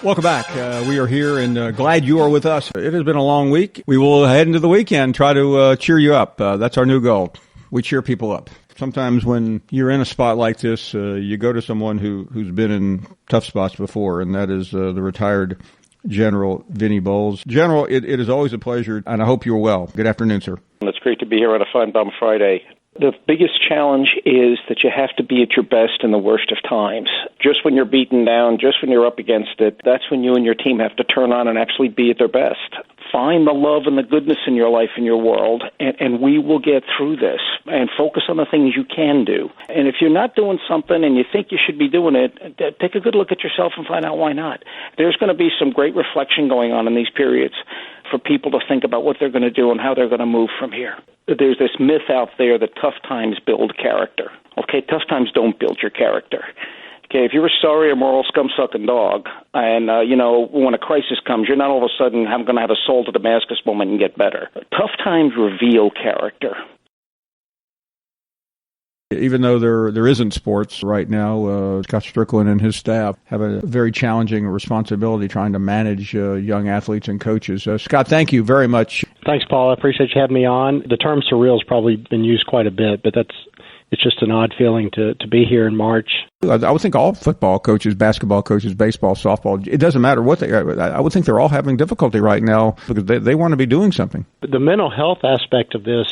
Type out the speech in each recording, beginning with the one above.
Welcome back. We are here and glad you are with us. It has been a long week. We will head into the weekend, try to cheer you up. That's our new goal. We cheer people up. Sometimes when you're in a spot like this, you go to someone who's been in tough spots before, and that is the retired General Vinny Bowles. General, it is always a pleasure, and I hope you're well. Good afternoon, sir. It's great to be here on a Finebaum Friday. The biggest challenge is that you have to be at your best in the worst of times. Just when you're beaten down, just when you're up against it, that's when you and your team have to turn on and actually be at their best. Find the love and the goodness in your life and your world, and we will get through this. And focus on the things you can do. And if you're not doing something and you think you should be doing it, take a good look at yourself and find out why not. There's going to be some great reflection going on in these periods for people to think about what they're going to do and how they're going to move from here. There's this myth out there that tough times build character. Okay, tough times don't build your character. Okay, if you're a sorry or moral scum-sucking dog, and, when a crisis comes, you're not all of a sudden going to have a soul to Damascus moment and get better. Tough times reveal character. Even though there isn't sports right now, Scott Strickland and his staff have a very challenging responsibility trying to manage young athletes and coaches. Scott, thank you very much. Thanks, Paul. I appreciate you having me on. The term surreal has probably been used quite a bit, but it's just an odd feeling to be here in March. I would think all football coaches, basketball coaches, baseball, softball, it doesn't matter what they are. I would think they're all having difficulty right now because they want to be doing something. The mental health aspect of this,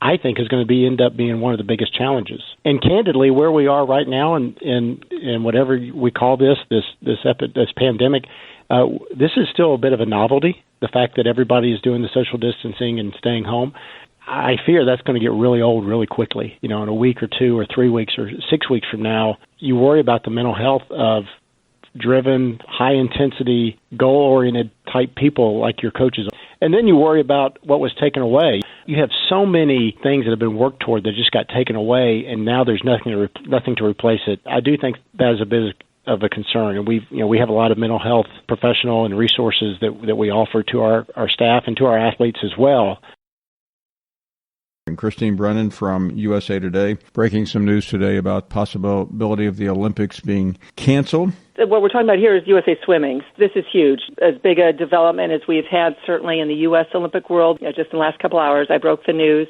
I think, is going to end up being one of the biggest challenges. And candidly, where we are right now in whatever we call this pandemic, this is still a bit of a novelty, the fact that everybody is doing the social distancing and staying home. I fear that's going to get really old really quickly. In a week or 2 or 3 weeks or 6 weeks from now, you worry about the mental health of driven, high-intensity, goal-oriented type people like your coaches. And then you worry about what was taken away. You have so many things that have been worked toward that just got taken away, and now there's nothing to replace it. I do think that is a bit of a concern, and we have a lot of mental health professional and resources that we offer to our staff and to our athletes as well. And Christine Brennan from USA Today, breaking some news today about possibility of the Olympics being canceled. What we're talking about here is USA Swimming. This is huge. As big a development as we've had certainly in the U.S. Olympic world. Just in the last couple hours, I broke the news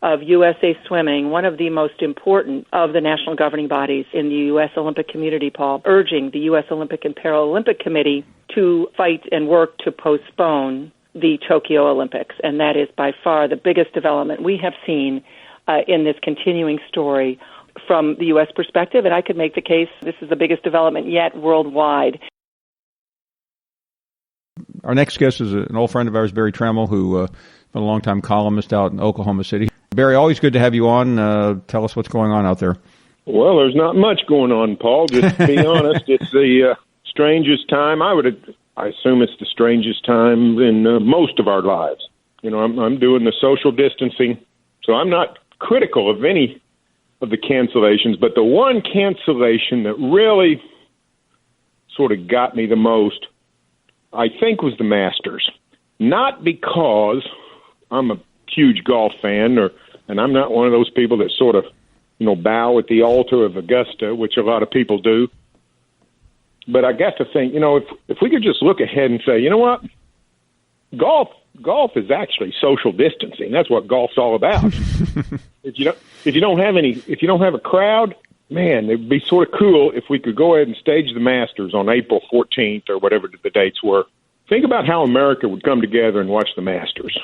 of USA Swimming, one of the most important of the national governing bodies in the U.S. Olympic community, Paul, urging the U.S. Olympic and Paralympic Committee to fight and work to postpone the Tokyo Olympics, and that is by far the biggest development we have seen in this continuing story from the U.S. perspective, and I could make the case this is the biggest development yet worldwide. Our next guest is an old friend of ours, Barry Tramel, who been a longtime columnist out in Oklahoma City. Barry, always good to have you on. Tell us what's going on out there. Well, there's not much going on, Paul. Just to be honest, it's the strangest time. I assume it's the strangest time in most of our lives. I'm doing the social distancing, so I'm not critical of any of the cancellations, but the one cancellation that really sort of got me the most, I think, was the Masters. Not because I'm a huge golf fan, and I'm not one of those people that sort of, bow at the altar of Augusta, which a lot of people do. But I got to think, if we could just look ahead and say, you know what, golf is actually social distancing. That's what golf's all about. If you don't have a crowd, man, it'd be sort of cool if we could go ahead and stage the Masters on April 14th or whatever the dates were. Think about how America would come together and watch the Masters.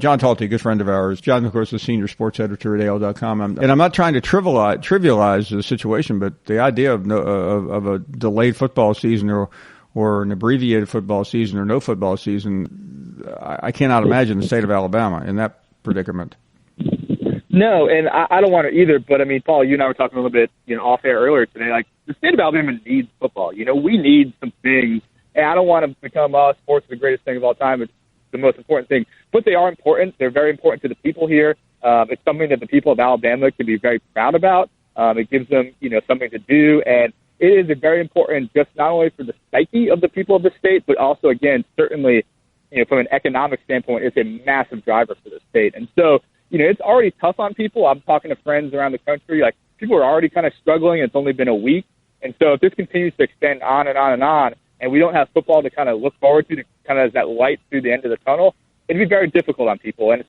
John Talty, good friend of ours. John, of course, the senior sports editor at AL.com. And I'm not trying to trivialize the situation, but the idea of a delayed football season or an abbreviated football season or no football season, I cannot imagine the state of Alabama in that predicament. No, and I don't want to either, but, Paul, you and I were talking a little bit, off air earlier today. Like, the state of Alabama needs football. We need some things. And I don't want to become, sports is the greatest thing of all time. It's the most important thing. But they are important. They're very important to the people here. It's something that the people of Alabama can be very proud about. It gives them, something to do. And it is very important just not only for the psyche of the people of the state, but also, again, certainly, from an economic standpoint, it's a massive driver for the state. And so, it's already tough on people. I'm talking to friends around the country. Like, people are already kind of struggling. It's only been a week. And so if this continues to extend on and on and on, and we don't have football to kind of look forward to kind of as that light through the end of the tunnel, it'd be very difficult on people. And